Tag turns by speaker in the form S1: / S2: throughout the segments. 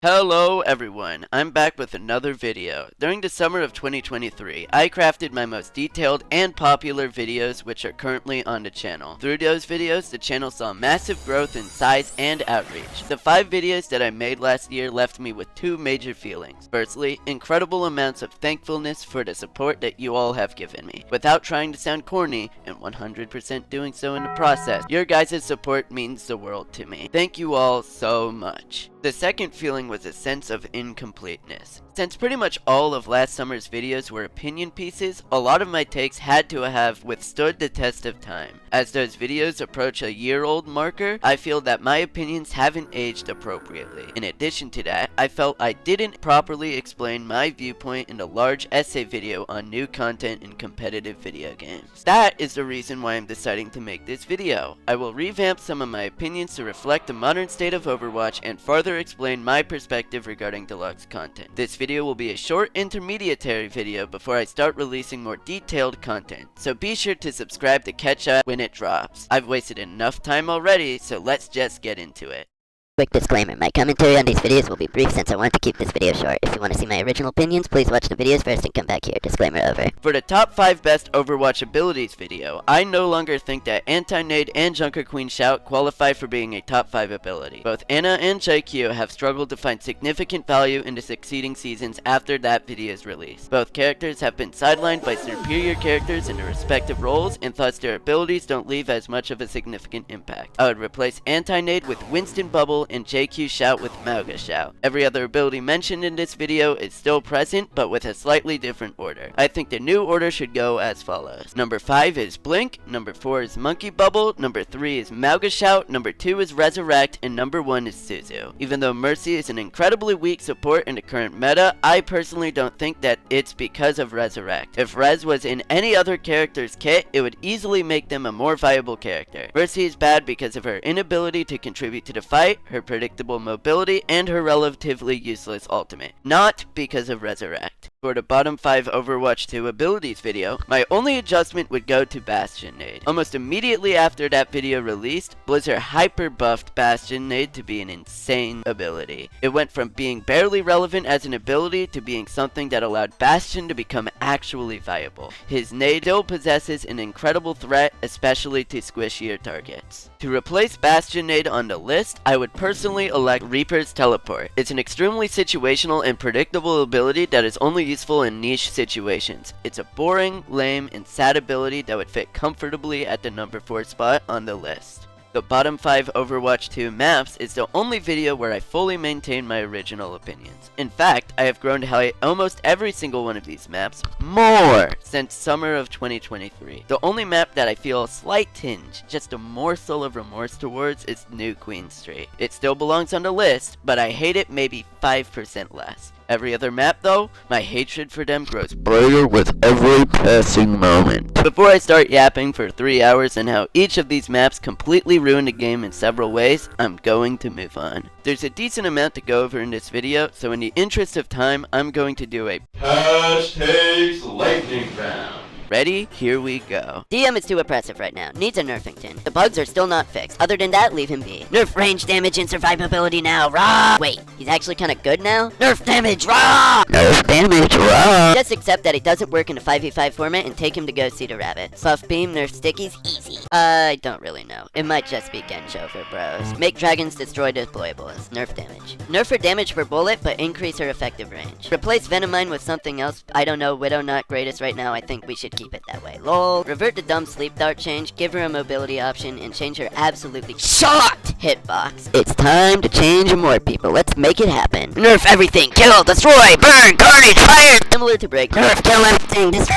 S1: Hello everyone, I'm back with another video. During the summer of 2023, I crafted my most detailed and popular videos which are currently on the channel. Through those videos, the channel saw massive growth in size and outreach. The 5 videos that I made last year left me with 2 major feelings. Firstly, incredible amounts of thankfulness for the support that you all have given me. Without trying to sound corny, and 100% doing so in the process, your guys' support means the world to me. Thank you all so much. The second feeling was a sense of incompleteness. Since pretty much all of last summer's videos were opinion pieces, a lot of my takes had to have withstood the test of time. As those videos approach a year-old marker, I feel that my opinions haven't aged appropriately. In addition to that, I felt I didn't properly explain my viewpoint in a large essay video on new content in competitive video games. That is the reason why I'm deciding to make this video. I will revamp some of my opinions to reflect the modern state of Overwatch and further explain my perspective regarding deluxe content. This video will be a short intermediary video before I start releasing more detailed content, so be sure to subscribe to catch up when it drops. I've wasted enough time already, so let's just get into it.
S2: Quick disclaimer, my commentary on these videos will be brief since I want to keep this video short. If you want to see my original opinions, please watch the videos first and come back here. Disclaimer over.
S1: For the top 5 best Overwatch abilities video, I no longer think that Anti-Nade and Junker Queen Shout qualify for being a top 5 ability. Both Ana and Gekko have struggled to find significant value in the succeeding seasons after that video's release. Both characters have been sidelined by superior characters in their respective roles, and thus their abilities don't leave as much of a significant impact. I would replace Anti-Nade with Winston Bubble and JQ Shout with Mauga Shout. Every other ability mentioned in this video is still present, but with a slightly different order. I think the new order should go as follows. Number 5 is Blink, number 4 is Monkey Bubble, number 3 is Mauga Shout, number 2 is Resurrect, and number 1 is Suzu. Even though Mercy is an incredibly weak support in the current meta, I personally don't think that it's because of Resurrect. If Rez was in any other character's kit, it would easily make them a more viable character. Mercy is bad because of her inability to contribute to the fight, her predictable mobility, and her relatively useless ultimate, not because of Resurrect. For the bottom 5 Overwatch 2 abilities video, my only adjustment would go to Bastion Nade. Almost immediately after that video released, Blizzard hyper buffed Bastion Nade to be an insane ability. It went from being barely relevant as an ability to being something that allowed Bastion to become actually viable. His nade still possesses an incredible threat, especially to squishier targets. To replace Bastion Nade on the list, I would personally elect Reaper's Teleport. It's an extremely situational and predictable ability that is only useful in niche situations. It's a boring, lame, and sad ability that would fit comfortably at the number 4 spot on the list. The bottom 5 Overwatch 2 maps is the only video where I fully maintain my original opinions. In fact, I have grown to hate almost every single one of these maps more since summer of 2023. The only map that I feel a slight tinge, just a morsel of remorse towards, is New Queen Street. It still belongs on the list, but I hate it maybe 5% less. Every other map though, my hatred for them grows brighter with every passing moment. Before I start yapping for 3 hours on how each of these maps completely ruined the game in several ways, I'm going to move on. There's a decent amount to go over in this video, so in the interest of time, I'm going to do a Hashtags Lightning Round. Ready? Here we go.
S2: DM is too oppressive right now. Needs a nerfington. The bugs are still not fixed. Other than that, leave him be. Nerf range damage and survivability now. Rah! Wait, he's actually kind of good now? Nerf damage. Rah!
S1: Nerf damage, rah!
S2: Just accept that it doesn't work in a 5v5 format and take him to go see the rabbit. Buff beam, nerf stickies, easy. I don't really know. It might just be Gensho for bros. Make dragons destroy deployables. Nerf damage. Nerf her damage per bullet, but increase her effective range. Replace Venomine with something else. I don't know. Widow not greatest right now. I think we should keep it that way. LOL. Revert the dumb sleep dart change, give her a mobility option, and change her absolutely shocked hitbox. It's time to change more people. Let's make it happen. Nerf everything. Kill, destroy, burn, carnage, fire. Similar to break. Nerf, kill everything. Destroy.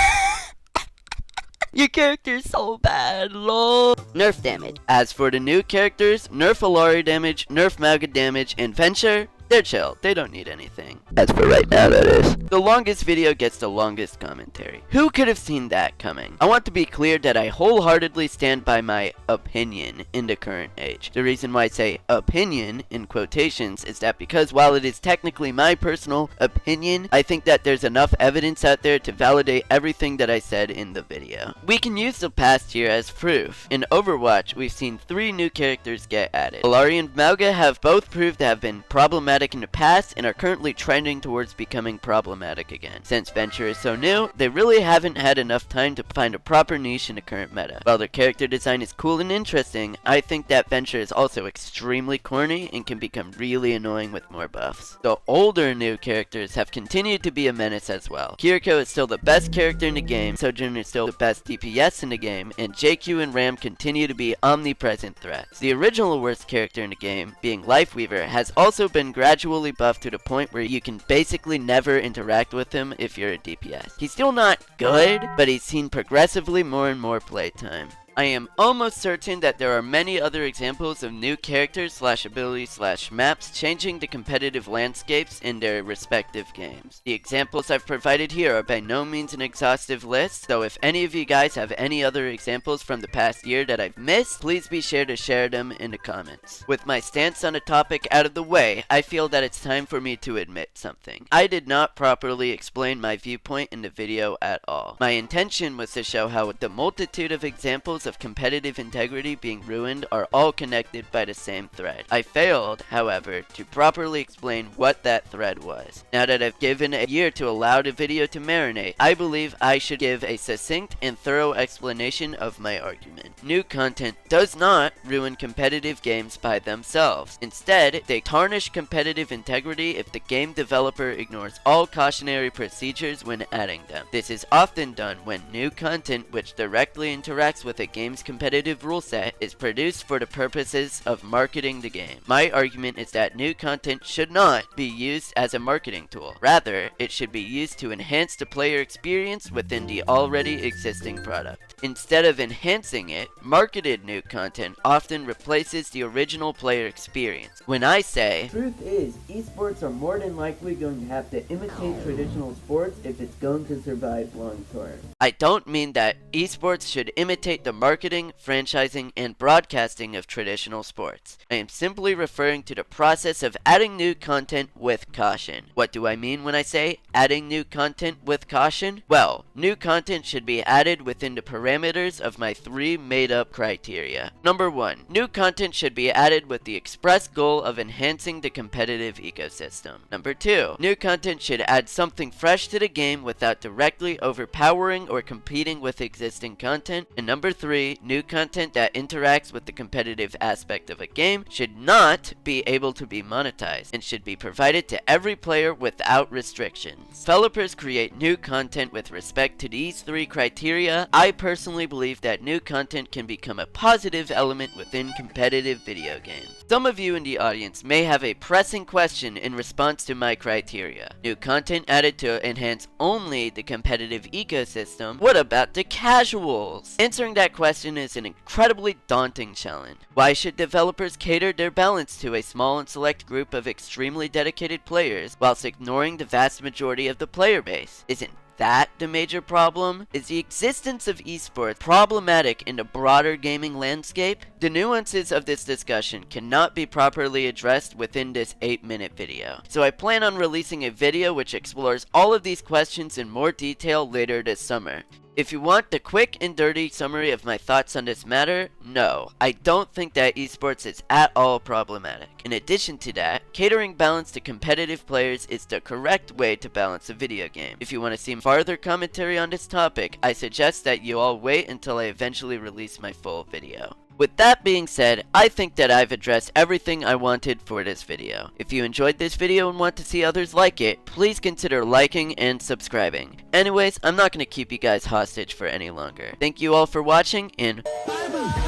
S2: Your character's so bad, lol. Nerf damage.
S1: As for the new characters, nerf Alari damage, nerf Mauga damage, and Venture, they're chill. They don't need anything.
S2: As for right now, that is.
S1: The longest video gets the longest commentary. Who could have seen that coming? I want to be clear that I wholeheartedly stand by my opinion in the current age. The reason why I say opinion in quotations is that because while it is technically my personal opinion, I think that there's enough evidence out there to validate everything that I said in the video. We can use the past year as proof. In Overwatch, we've seen 3 new characters get added. Alari and Mauga have both proved to have been problematic problematic in the past and are currently trending towards becoming problematic again. Since Venture is so new, they really haven't had enough time to find a proper niche in the current meta. While their character design is cool and interesting, I think that Venture is also extremely corny and can become really annoying with more buffs. The older new characters have continued to be a menace as well. Kiriko is still the best character in the game, Sojourner is still the best DPS in the game, and JQ and Ram continue to be omnipresent threats. The original worst character in the game, being Lifeweaver, has also been gradually buffed to the point where you can basically never interact with him if you're a DPS. He's still not good, but he's seen progressively more and more playtime. I am almost certain that there are many other examples of new characters / abilities / maps changing the competitive landscapes in their respective games. The examples I've provided here are by no means an exhaustive list, so if any of you guys have any other examples from the past year that I've missed, please be sure to share them in the comments. With my stance on the topic out of the way, I feel that it's time for me to admit something. I did not properly explain my viewpoint in the video at all. My intention was to show how the multitude of examples of competitive integrity being ruined are all connected by the same thread. I failed, however, to properly explain what that thread was. Now that I've given a year to allow the video to marinate, I believe I should give a succinct and thorough explanation of my argument. New content does not ruin competitive games by themselves. Instead, they tarnish competitive integrity if the game developer ignores all cautionary procedures when adding them. This is often done when new content which directly interacts with a game's competitive rule set is produced for the purposes of marketing the game. My argument is that new content should not be used as a marketing tool. Rather, it should be used to enhance the player experience within the already existing product. Instead of enhancing it, marketed new content often replaces the original player experience. When I say,
S3: Truth is, esports are more than likely going to have to imitate traditional sports if it's going to survive long term.
S1: I don't mean that esports should imitate the marketing, franchising, and broadcasting of traditional sports. I am simply referring to the process of adding new content with caution. What do I mean when I say adding new content with caution? Well, new content should be added within the parameters of my 3 made-up criteria. Number 1, new content should be added with the express goal of enhancing the competitive ecosystem. Number 2, new content should add something fresh to the game without directly overpowering or competing with existing content. And number 3, new content that interacts with the competitive aspect of a game should not be able to be monetized and should be provided to every player without restrictions. Developers create new content with respect to these 3 criteria. I personally believe that new content can become a positive element within competitive video games. Some of you in the audience may have a pressing question in response to my criteria. New content added to enhance only the competitive ecosystem. What about the casuals? Answering that question is an incredibly daunting challenge. Why should developers cater their balance to a small and select group of extremely dedicated players whilst ignoring the vast majority of the player base? Isn't that the major problem? Is the existence of esports problematic in the broader gaming landscape? The nuances of this discussion cannot be properly addressed within this 8-minute video. So I plan on releasing a video which explores all of these questions in more detail later this summer. If you want the quick and dirty summary of my thoughts on this matter, no, I don't think that esports is at all problematic. In addition to that, catering balance to competitive players is the correct way to balance a video game. If you want to see farther commentary on this topic, I suggest that you all wait until I eventually release my full video. With that being said, I think that I've addressed everything I wanted for this video. If you enjoyed this video and want to see others like it, please consider liking and subscribing. Anyways, I'm not going to keep you guys hostage for any longer. Thank you all for watching, and bye bye!